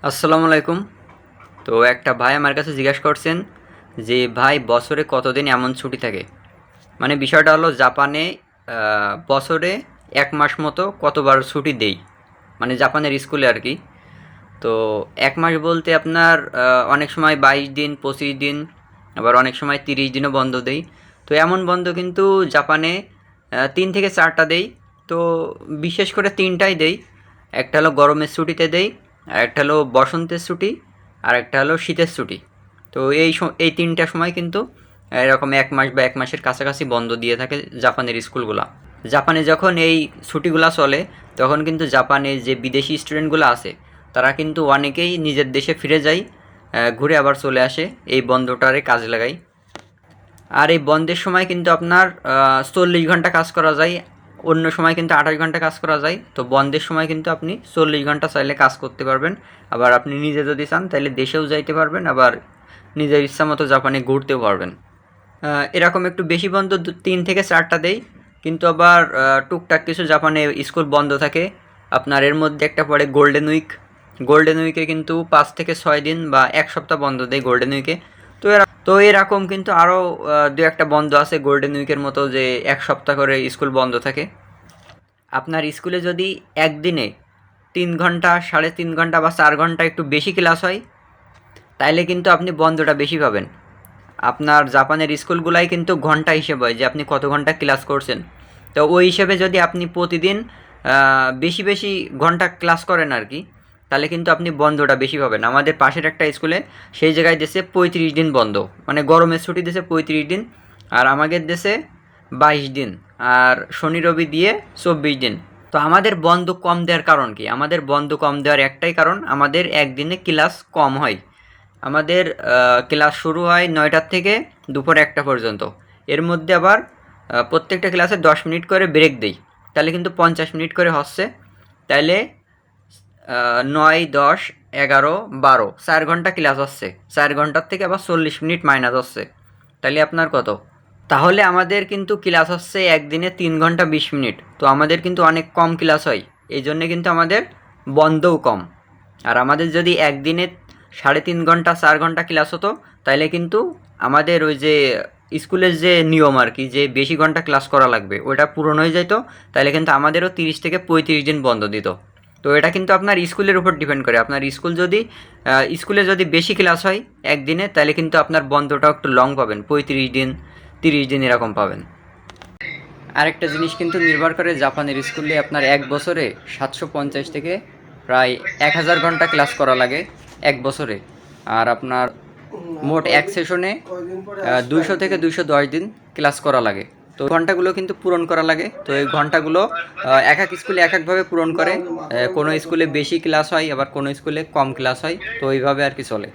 আসসালামু আলাইকুম। তো একটা ভাই আমার কাছে জিজ্ঞাসা করছেন যে ভাই বছরে কতদিন এমন ছুটি থাকে। মানে বিষয়টা হলো জাপানে বছরে 1 মাস মতো কতবার ছুটি দেই, মানে জাপানের স্কুলে আর কি। তো 1 মাস বলতে আপনার অনেক সময় 22 দিন, 25 দিন, আবার অনেক সময় 30 দিনও বন্ধ দেই। তো এমন বন্ধ কিন্তু জাপানে 3 থেকে 4টা দেই। তো বিশেষ করে তিনটাই দেই। একটা হলো গরমের ছুটিতে দেই, আর একটা হলো বসন্তের ছুটি, আর একটা হলো শীতের ছুটি। তো এই তিনটা সময় কিন্তু এরকম 1 মাস বা 1 মাসের কাছাকাছি বন্ধ দিয়ে থাকে জাপানের স্কুলগুলা। জাপানে যখন এই ছুটিগুলা চলে, তখন কিন্তু জাপানে যে বিদেশি স্টুডেন্টগুলো আছে, তারা কিন্তু অনেকেই নিজের দেশে ফিরে যায়, ঘুরে আবার চলে আসে, এই বন্ধটারে কাজে লাগায়। আর এই বন্ধের সময় কিন্তু আপনার 40 ঘন্টা কাজ করা যায়, অন্য সময় কিন্তু 28 ঘন্টা কাজ করা যায়। তো বন্ধের সময় কিন্তু আপনি 40 ঘন্টা চাইলে কাজ করতে পারবেন। আবার আপনি নিজে যদি চান তাহলে দেশেও যাইতে পারবেন, আবার নিজের ইচ্ছা মতো জাপানে ঘুরতেও পারবেন। এরকম একটু বেশি বন্ধ 3 থেকে 4টা দেই। কিন্তু আবার টুকটাক কিছু জাপানে স্কুল বন্ধ থাকে। আপনার এর মধ্যে একটা পড়ে গোল্ডেন উইক। গোল্ডেন উইকে কিন্তু 5 থেকে 6 দিন বা 1 সপ্তাহ বন্ধ দেয় গোল্ডেন উইকে। তো এরকম কিন্তু আরও দু একটা বন্ধ আছে গোল্ডেন উইকের মতো, যে 1 সপ্তাহ করে স্কুল বন্ধ থাকে। আপনার স্কুলে যদি একদিনে 3 ঘন্টা, 3.5 ঘন্টা বা 4 ঘন্টা একটু বেশি ক্লাস হয়, তাইলে কিন্তু আপনি বন্ধটা বেশি পাবেন। আপনার জাপানের স্কুলগুলাই কিন্তু ঘন্টা হিসেব হয় যে আপনি কত ঘন্টা ক্লাস করছেন। তো ওই হিসেবে যদি আপনি প্রতিদিন বেশি বেশি ঘন্টা ক্লাস করেন আর কি, তাহলে কিন্তু আপনি বন্ধটা বেশি পাবেন। আমাদের পাশের একটা স্কুলে সেই জায়গায় দেশে 35 দিন বন্ধ, মানে গরমের ছুটি দেশে 35 দিন, আর আমাদের দেশে 22 দিন, আর শনি রবি দিয়ে 24 দিন। তো আমাদের বন্ধ কম দেওয়ার কারণ কি? আমাদের বন্ধ কম দেওয়ার একটাই কারণ, আমাদের একদিনে ক্লাস কম হয়। আমাদের ক্লাস শুরু হয় 9টার থেকে দুপুর 1টা পর্যন্ত। এর মধ্যে আবার প্রত্যেকটা ক্লাসে 10 মিনিট করে ব্রেক দেই। তাহলে কিন্তু 50 মিনিট করে হচ্ছে। তাইলে 9, 10, 11, 12, 4 ঘন্টা ক্লাস হচ্ছে। 4 ঘন্টার থেকে আবার 40 মিনিট মাইনাস হচ্ছে। তাহলে আপনার কত? তাহলে আমাদের কিন্তু ক্লাস হচ্ছে একদিনে 3 ঘন্টা 20 মিনিট। তো আমাদের কিন্তু অনেক কম ক্লাস হয়। এই জন্যে কিন্তু আমাদের বন্ধও কম। আর আমাদের যদি একদিনে 3.5 ঘন্টা 4 ঘন্টা ক্লাস হতো, তাহলে কিন্তু আমাদের ওই যে স্কুলের যে নিয়ম আর কি, যে বেশি ঘন্টা ক্লাস করা লাগবে, ওটা পূরণ হয়ে যেত। তাহলে কিন্তু আমাদেরও 30 থেকে 35 দিন বন্ধ দিত। তো এটা কিন্তু আপনার স্কুলের উপর ডিপেন্ড করে। আপনার স্কুলে যদি বেশি ক্লাস হয় একদিনে, তাহলে কিন্তু আপনার বন্ধটাও একটু লং পাবেন, 35 দিন, 30 দিন এরকম পাবেন। আরেকটা জিনিস কিন্তু নির্ভর করে, জাপানের স্কুলে আপনার 1 বছরে 750 থেকে প্রায় 1000 ঘন্টা ক্লাস করা লাগে 1 বছরে। আর আপনার মোট এক সেশনে 200 থেকে 210 দিন ক্লাস করা লাগে। তো ঘন্টাগুলো কিন্তু পূরণ করা লাগে। তো এই ঘন্টাগুলো এক এক স্কুলে এক একভাবে পূরণ করে। কোনো স্কুলে বেশি ক্লাস হয়, আবার কোনো স্কুলে কম ক্লাস হয়। তো এইভাবে আর কি চলে।